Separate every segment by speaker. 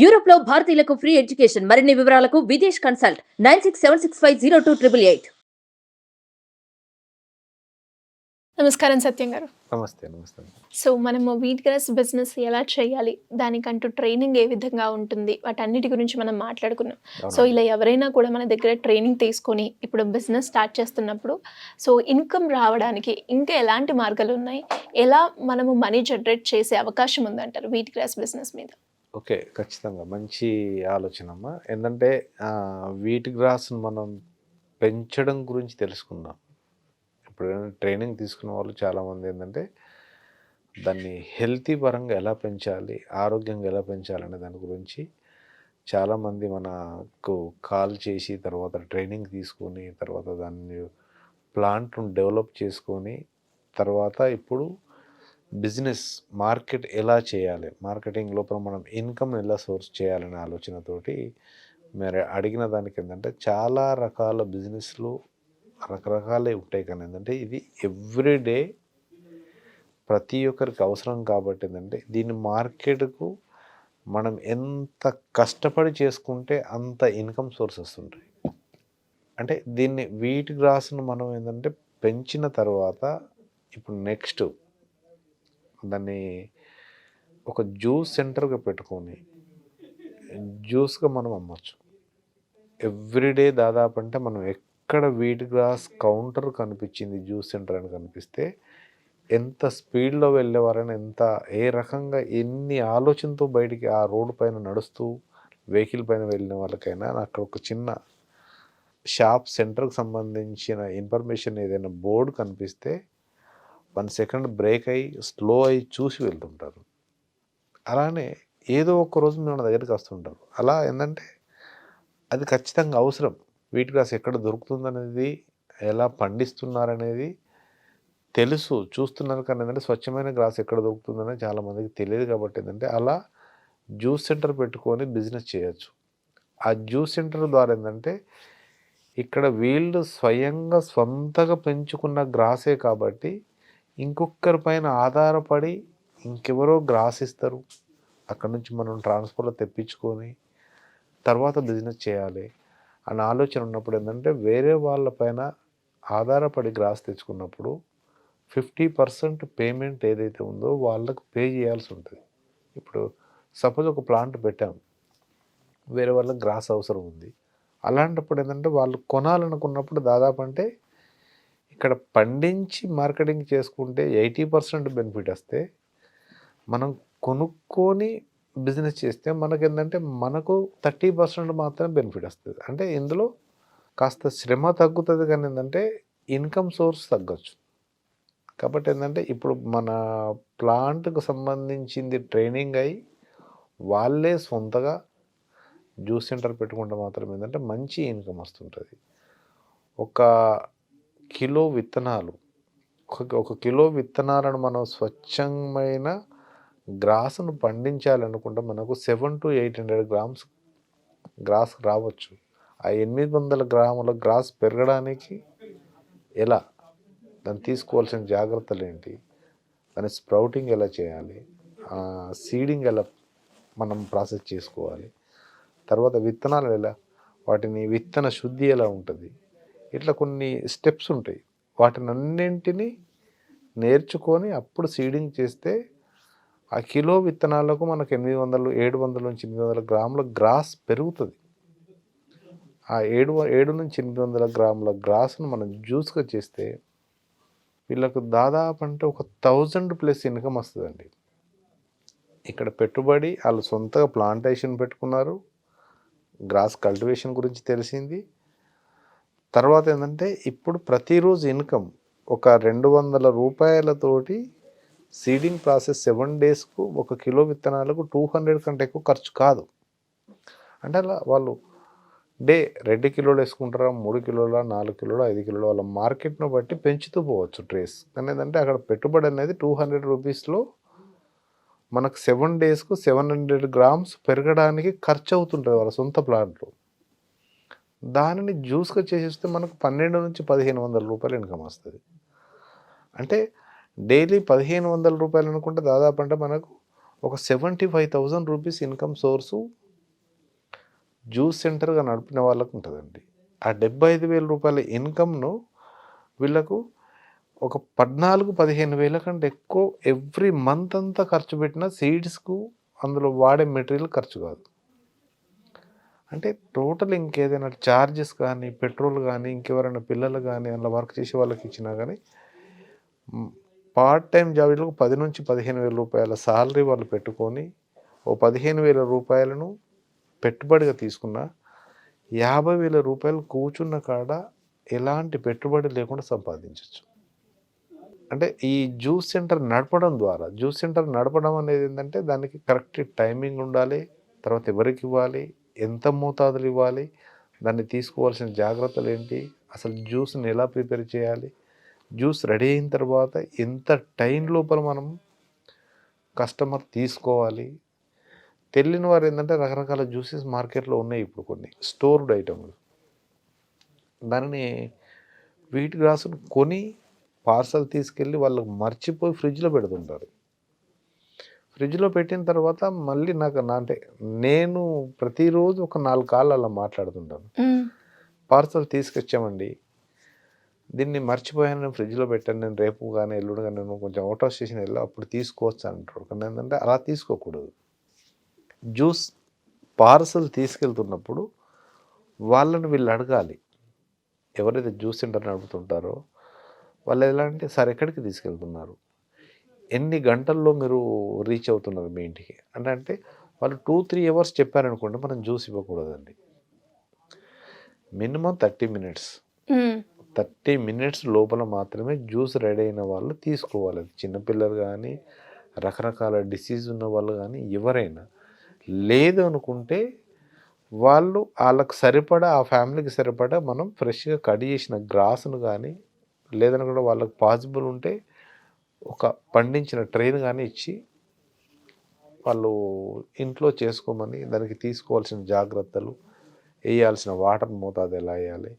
Speaker 1: Europe లో భారతీయులకు free education. మరిన్ని వివరాలకు విదేశ్ కన్సల్ట్ 9676502888.
Speaker 2: నమస్కారం సత్యం గారు.
Speaker 3: నమస్తే. నమస్తే.
Speaker 2: సో మనము వీట్ గ్రాస్ బిజినెస్ ఎలా చేయాలి, దానికంటూ ట్రైనింగ్ ఏ విధంగా ఉంటుంది, వాటన్నిటి గురించి మనం మాట్లాడుకున్నాం. సో ఇలా ఎవరైనా కూడా మన దగ్గర ట్రైనింగ్ తీసుకొని ఇప్పుడు బిజినెస్ స్టార్ట్ చేస్తున్నప్పుడు సో ఇన్కమ్ రావడానికి ఇంకా ఎలాంటి మార్గాలు ఉన్నాయి, ఎలా మనము మనీ జనరేట్ చేసే అవకాశం ఉందంటారు వీట్ గ్రాస్ బిజినెస్ మీద?
Speaker 3: ఓకే, ఖచ్చితంగా మంచి ఆలోచన అమ్మా. ఏంటంటే వీట్ గ్రాస్ను మనం పెంచడం గురించి తెలుసుకుందాం. ఇప్పుడు ట్రైనింగ్ తీసుకున్న వాళ్ళు చాలామంది ఏంటంటే దాన్ని హెల్తీ పరంగా ఎలా పెంచాలి, ఆరోగ్యంగా ఎలా పెంచాలనే దాని గురించి చాలామంది మనకు కాల్ చేసి తర్వాత ట్రైనింగ్ తీసుకొని తర్వాత దాన్ని ప్లాంట్ను డెవలప్ చేసుకొని తర్వాత ఇప్పుడు బిజినెస్ మార్కెట్ ఎలా చేయాలి, మార్కెటింగ్ లోపల మనం ఇన్కమ్ ఎలా సోర్స్ చేయాలనే ఆలోచనతోటి మీరు అడిగిన దానికి ఏంటంటే చాలా రకాల బిజినెస్లు రకరకాలే ఉంటాయి. కానీ ఏంటంటే ఇది ఎవ్రీడే ప్రతి ఒక్కరికి అవసరం కాబట్టి ఏంటంటే దీని మార్కెట్కు మనం ఎంత కష్టపడి చేసుకుంటే అంత ఇన్కమ్ సోర్స్ వస్తుంటాయి. అంటే దీన్ని వీట్ గ్రాస్ను మనం ఏంటంటే పెంచిన తర్వాత ఇప్పుడు నెక్స్ట్ దాన్ని ఒక జ్యూస్ సెంటర్గా పెట్టుకొని జ్యూస్గా మనం అమ్మచ్చు. ఎవ్రీడే దాదాపు అంటే మనం ఎక్కడ వీట్ గ్రాస్ కౌంటర్ కనిపించింది జ్యూస్ సెంటర్ అని కనిపిస్తే ఎంత స్పీడ్లో వెళ్ళేవారైనా ఏ రకంగా ఎన్ని ఆలోచనతో బయటికి ఆ రోడ్డు పైన నడుస్తూ వెహికల్ పైన వెళ్ళిన వాళ్ళకైనా అక్కడ ఒక చిన్న షాప్ సెంటర్కి సంబంధించిన ఇన్ఫర్మేషన్ ఏదైనా బోర్డు కనిపిస్తే 1 సెకండ్ బ్రేక్ అయ్యి స్లో అయ్యి చూసి వెళ్తుంటారు. అలానే ఏదో ఒక రోజు మన దగ్గరికి వస్తుంటారు. అలా ఏంటంటే అది ఖచ్చితంగా అవసరం. వీట్ గ్రాస్ ఎక్కడ దొరుకుతుందనేది, ఎలా పండిస్తున్నారనేది తెలుసు, చూస్తున్నారు. కానీ ఏంటంటే స్వచ్ఛమైన గ్రాస్ ఎక్కడ దొరుకుతుందనేది చాలామందికి తెలియదు. కాబట్టి ఏంటంటే అలా జ్యూస్ సెంటర్ పెట్టుకొని బిజినెస్ చేయొచ్చు. ఆ జ్యూస్ సెంటర్ ద్వారా ఏంటంటే ఇక్కడ వీళ్ళు స్వయంగా సొంతగా పెంచుకున్న గ్రాసే కాబట్టి ఇంకొకరి పైన ఆధారపడి ఇంకెవరో గ్రాస్ ఇస్తారు, అక్కడ నుంచి మనం ట్రాన్స్పోర్ట్లో తెప్పించుకొని తర్వాత బిజినెస్ చేయాలి అన్న ఆలోచన ఉన్నప్పుడు ఏంటంటే వేరే వాళ్ళపైన ఆధారపడి గ్రాస్ తెచ్చుకున్నప్పుడు 50% పేమెంట్ ఏదైతే ఉందో వాళ్ళకు పే చేయాల్సి ఉంటుంది. ఇప్పుడు సపోజ్ ఒక ప్లాంట్ పెట్టాం, వేరే వాళ్ళకి గ్రాస్ అవసరం ఉంది. అలాంటప్పుడు ఏంటంటే వాళ్ళు కొనాలనుకున్నప్పుడు దాదాపు అంటే ఇక్కడ పండించి మార్కెటింగ్ చేసుకుంటే 80% బెనిఫిట్ వస్తే, మనం కొనుక్కొని బిజినెస్ చేస్తే మనకేంటంటే మనకు 30% మాత్రమే బెనిఫిట్ వస్తుంది. అంటే ఇందులో కాస్త శ్రమ తగ్గుతుంది, కానీ ఏంటంటే ఇన్కమ్ సోర్స్ తగ్గచ్చు. కాబట్టి ఏంటంటే ఇప్పుడు మన ప్లాంట్కు సంబంధించింది ట్రైనింగ్ అయ్యి వాళ్ళే సొంతగా జ్యూస్ సెంటర్ పెట్టుకుంటే మాత్రం ఏంటంటే మంచి ఇన్కమ్ వస్తుంటుంది. ఒక కిలో విత్తనాలను మనం స్వచ్ఛమైన గ్రాసును పండించాలనుకుంటే మనకు 700 to 800 గ్రామ్స్ గ్రాస్ రావచ్చు. ఆ 800 గ్రాముల గ్రాస్ పెరగడానికి ఎలా, దాన్ని తీసుకోవాల్సిన జాగ్రత్తలు ఏంటి, దాని స్ప్రౌటింగ్ ఎలా చేయాలి, సీడింగ్ ఎలా మనం ప్రాసెస్ చేసుకోవాలి, తర్వాత విత్తనాలు ఎలా, వాటిని విత్తన శుద్ధి ఎలా ఉంటుంది, ఇట్లా కొన్ని స్టెప్స్ ఉంటాయి. వాటిని అన్నింటినీ నేర్చుకొని అప్పుడు సీడింగ్ చేస్తే ఆ కిలో విత్తనాలకు మనకు 700 నుంచి 800 గ్రాముల గ్రాస్ పెరుగుతుంది. ఆ 7 నుంచి 800 గ్రాముల గ్రాస్ను మనం జ్యూస్గా చేస్తే వీళ్ళకు దాదాపు అంటే ఒక 1000+ ఇన్కమ్ వస్తుందండి. ఇక్కడ పెట్టుబడి వాళ్ళు సొంతగా ప్లాంటేషన్ పెట్టుకున్నారు, గ్రాస్ కల్టివేషన్ గురించి తెలిసింది. తర్వాత ఏంటంటే ఇప్పుడు ప్రతిరోజు ఇన్కమ్ ఒక 200 రూపాయలతోటి సీడింగ్ ప్రాసెస్ 7 డేస్కు 1 కిలో విత్తనాలకు 200 కంటే ఎక్కువ ఖర్చు కాదు. అంటే అలా వాళ్ళు 2 కిలోలు వేసుకుంటారా, 3 కిలోల, 4 కిలోల, 5 కిలోల, వాళ్ళ మార్కెట్ను బట్టి పెంచుతూ పోవచ్చు ట్రేస్. కానీ ఏంటంటే అక్కడ పెట్టుబడి అనేది 200 రూపీస్లో మనకు 7 డేస్కు 700 గ్రామ్స్ పెరగడానికి ఖర్చు అవుతుంటుంది వాళ్ళ సొంత ప్లాంట్లో. దానిని జ్యూస్గా చేసేస్తే మనకు 1200 నుంచి 1500 రూపాయలు ఇన్కమ్ వస్తుంది. అంటే డైలీ 1500 రూపాయలు అనుకుంటే దాదాపు అంటే మనకు ఒక 75,000 రూపీస్ ఇన్కమ్ సోర్సు జ్యూస్ సెంటర్గా నడిపిన వాళ్ళకు ఉంటుందండి. ఆ 75,000 రూపాయల ఇన్కమ్ను వీళ్ళకు ఒక 14-15,000 కంటే ఎక్కువ ఎవ్రీ మంత్ అంతా ఖర్చు పెట్టిన సీడ్స్కు అందులో వాడే మెటీరియల్ ఖర్చు కాదు. అంటే టోటల్ ఇంకేదైనా చార్జెస్ కానీ, పెట్రోల్ కానీ, ఇంకెవరైనా పిల్లలు కానీ అందులో వర్క్ చేసే వాళ్ళకి ఇచ్చినా కానీ పార్ట్ టైం జాబ్లకు 10,000-15,000 రూపాయల సాలరీ వాళ్ళు పెట్టుకొని ఓ 15,000 రూపాయలను పెట్టుబడిగా తీసుకున్న 50,000 రూపాయలు కూర్చున్న కాడ ఎలాంటి పెట్టుబడి లేకుండా సంపాదించవచ్చు. అంటే ఈ జ్యూస్ సెంటర్ నడపడం ద్వారా, జ్యూస్ సెంటర్ నడపడం అనేది ఏంటంటే దానికి కరెక్ట్ టైమింగ్ ఉండాలి, తర్వాత ఎవరికి ఇవ్వాలి, ఎంత మోతాదులు ఇవ్వాలి, దాన్ని తీసుకోవాల్సిన జాగ్రత్తలు ఏంటి, అసలు జ్యూస్ని ఎలా ప్రిపేర్ చేయాలి, జ్యూస్ రెడీ అయిన తర్వాత ఎంత టైం లోపల మనం కస్టమర్ తీసుకోవాలి. తెలియని వారు ఏంటంటే రకరకాల జ్యూసెస్ మార్కెట్లో ఉన్నాయి ఇప్పుడు కొన్ని స్టోర్డ్ ఐటమ్లు. దానిని వీట్ గ్రాసును కొని పార్సల్ తీసుకెళ్ళి వాళ్ళకి మర్చిపోయి ఫ్రిడ్జ్లో పెడుతుంటారు. ఫ్రిడ్జ్లో పెట్టిన తర్వాత మళ్ళీ అంటే నేను ప్రతిరోజు ఒక 4 కాళ్ళు అలా మాట్లాడుతుంటాను. పార్సల్ తీసుకొచ్చామండి, దీన్ని మర్చిపోయాను, నేను ఫ్రిడ్జ్లో పెట్టాను, నేను రేపు కానీ ఎల్లుండి కానీ నేను కొంచెం అవుట్ ఆఫ్ స్టేషన్ వెళ్ళి అప్పుడు తీసుకోవచ్చు అంటారు. కానీ ఏంటంటే అలా తీసుకోకూడదు. జ్యూస్ పార్సల్ తీసుకెళ్తున్నప్పుడు వాళ్ళని వీళ్ళు అడగాలి. ఎవరైతే జ్యూస్ సెంటర్ నడుపుతుంటారో వాళ్ళు ఎలా అంటే, సార్ ఎక్కడికి తీసుకెళ్తున్నారు, ఎన్ని గంటల్లో మీరు రీచ్ అవుతున్నారు మీ ఇంటికి అంటే వాళ్ళు 2-3 అవర్స్ చెప్పారనుకోండి, మనం జ్యూస్ ఇవ్వకూడదండి. మినిమం 30 మినిట్స్ 30 మినిట్స్ లోపల మాత్రమే జ్యూస్ రెడీ అయిన వాళ్ళు తీసుకోవాలి. చిన్నపిల్లలు కానీ, రకరకాల డిసీజ్ ఉన్న వాళ్ళు కానీ, ఎవరైనా లేదు అనుకుంటే వాళ్ళకు సరిపడా, ఆ ఫ్యామిలీకి సరిపడా మనం ఫ్రెష్గా కట్ చేసిన గ్రాసును కానీ, లేదని కూడా వాళ్ళకి పాసిబుల్ ఉంటే ఒక పండించిన ట్రైన్ కానీ ఇచ్చి వాళ్ళు ఇంట్లో చేసుకోమని, దానికి తీసుకోవాల్సిన జాగ్రత్తలు, వేయాల్సిన వాటర్ మోతాదు ఎలా వేయాలి,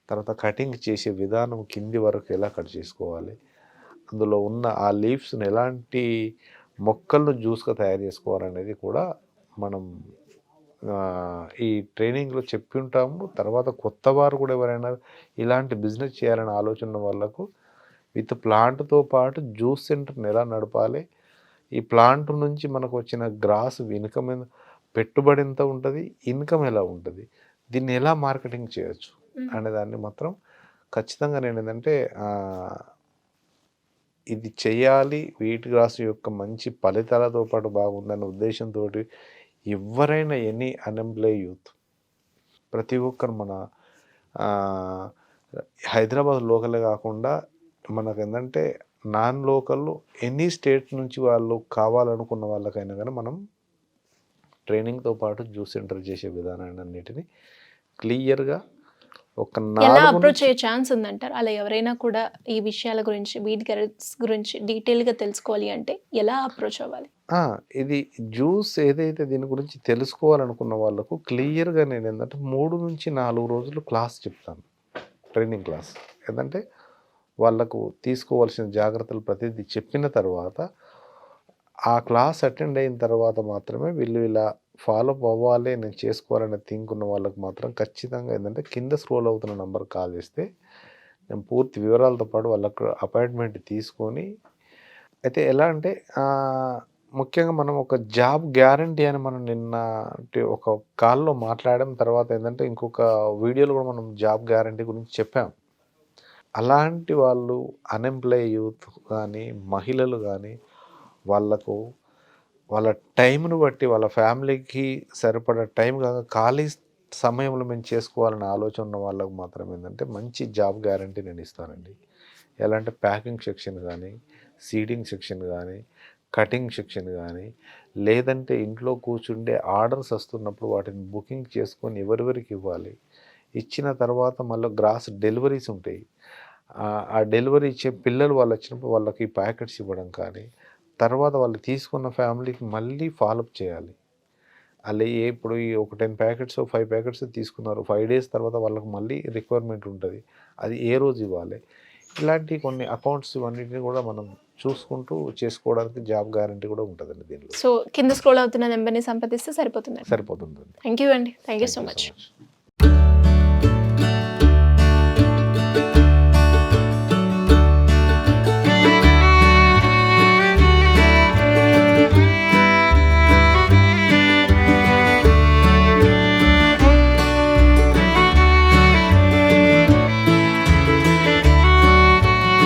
Speaker 3: తర్వాత కటింగ్ చేసే విధానం కింది వరకు ఎలా కట్ చేసుకోవాలి, అందులో ఉన్న ఆ లీవ్స్ని ఎలాంటి మొక్కలను జ్యూస్గా తయారు చేసుకోవాలనేది కూడా మనం ఈ ట్రైనింగ్లో చెప్పి ఉంటాము. తర్వాత కొత్త వారు కూడా ఎవరైనా ఇలాంటి బిజినెస్ చేయాలనే ఆలోచన ఉన్న వాళ్ళకు విత్ ప్లాంట్తో పాటు జ్యూస్ సెంటర్ని ఎలా నడపాలి, ఈ ప్లాంట్ నుంచి మనకు వచ్చిన గ్రాస్ ఇన్కమ్ పెట్టుబడి ఎంత ఉంటుంది, ఇన్కమ్ ఎలా ఉంటుంది, దీన్ని ఎలా మార్కెటింగ్ చేయొచ్చు అనేదాన్ని మాత్రం ఖచ్చితంగా నేను ఏంటంటే ఇది చేయాలి, వీట్ గ్రాస్ యొక్క మంచి ఫలితాలతో పాటు బాగుందన్న ఉద్దేశంతో ఎవరైనా ఎనీ అన్ఎంప్లాయ్ యూత్ ప్రతి ఒక్కరు మన హైదరాబాద్ లోకలే కాకుండా మనకు ఏంటంటే నాన్ లోకల్లో ఎనీ స్టేట్ నుంచి వాళ్ళు కావాలనుకున్న వాళ్ళకైనా కానీ మనం ట్రైనింగ్తో పాటు జ్యూస్ సెంటర్ చేసే విధానాన్ని అన్నిటిని క్లియర్గా ఒక
Speaker 2: ఎలా అప్రోచ్ అయ్యే ఛాన్స్ ఉందంటారు? అలా ఎవరైనా కూడా ఈ విషయాల గురించి, వీట్ గ్రాస్ గురించి డీటెయిల్గా తెలుసుకోవాలి అంటే ఎలా అప్రోచ్ అవ్వాలి?
Speaker 3: ఇది జ్యూస్ ఏదైతే దీని గురించి తెలుసుకోవాలనుకున్న వాళ్ళకు క్లియర్గా నేను ఏంటంటే 3-4 రోజులు క్లాస్ చెప్తాను, ట్రైనింగ్ క్లాస్. ఏంటంటే వాళ్ళకు తీసుకోవాల్సిన జాగ్రత్తలు ప్రతిదీ చెప్పిన తర్వాత ఆ క్లాస్ అటెండ్ అయిన తర్వాత మాత్రమే వీళ్ళు ఇలా ఫాలో అప్ అవ్వాలి, నేను చేసుకోవాలనే థింక్ ఉన్న వాళ్ళకి మాత్రం ఖచ్చితంగా ఏంటంటే కింద స్క్రోల్ అవుతున్న నెంబర్ కాల్ చేస్తే నేను పూర్తి వివరాలతో పాటు వాళ్ళకు అపాయింట్మెంట్ తీసుకొని, అయితే ఎలా అంటే ముఖ్యంగా మనం ఒక జాబ్ గ్యారంటీ అని మనం నిన్న ఒక కాల్లో మాట్లాడడం, తర్వాత ఏంటంటే ఇంకొక వీడియోలో కూడా మనం జాబ్ గ్యారంటీ గురించి చెప్పాం. అలాంటి వాళ్ళు అన్ఎంప్లాయ్ యూత్ కానీ, మహిళలు కానీ, వాళ్ళకు వాళ్ళ టైంను బట్టి వాళ్ళ ఫ్యామిలీకి సరిపడా టైం కాక ఖాళీ సమయంలో మేము చేసుకోవాలనే ఆలోచన ఉన్న వాళ్ళకు మాత్రం ఏంటంటే మంచి జాబ్ గ్యారంటీ నేను ఇస్తానండి. ఎలా అంటే ప్యాకింగ్ సెక్షన్ కానీ, సీడింగ్ సెక్షన్ కానీ, కటింగ్ సెక్షన్ కానీ, లేదంటే ఇంట్లో కూర్చుండే ఆర్డర్స్ వస్తున్నప్పుడు వాటిని బుకింగ్ చేసుకొని ఎవరెవరికి ఇవ్వాలి, ఇచ్చిన తర్వాత మళ్ళీ గ్రాస్ డెలివరీస్ ఉంటాయి, ఆ డెలివరీ ఇచ్చే పిల్లలు వాళ్ళు వచ్చినప్పుడు వాళ్ళకి ప్యాకెట్స్ ఇవ్వడం కానీ, తర్వాత వాళ్ళు తీసుకున్న ఫ్యామిలీకి మళ్ళీ ఫాలోఅప్ చేయాలి. అలా ఇప్పుడు ఒక 10 ప్యాకెట్స్ 5 ప్యాకెట్స్ తీసుకున్నారు, 5 days తర్వాత వాళ్ళకి మళ్ళీ రిక్వైర్మెంట్ ఉంటుంది, అది ఏ రోజు ఇవ్వాలి, ఇలాంటి కొన్ని అకౌంట్స్ ఇవన్నిటిని కూడా మనం చూసుకుంటూ చేసుకోవడానికి జాబ్ గ్యారంటీ కూడా ఉంటుందండి దీనిలో.
Speaker 2: సో కింద స్క్రోల్ అవుతున్న నెంబర్ని సంప్రదిస్తే సరిపోతుంది.
Speaker 3: సరిపోతుంది.
Speaker 2: థ్యాంక్ యూ అండి. Thank you so
Speaker 3: Thank you
Speaker 2: much.
Speaker 3: so much.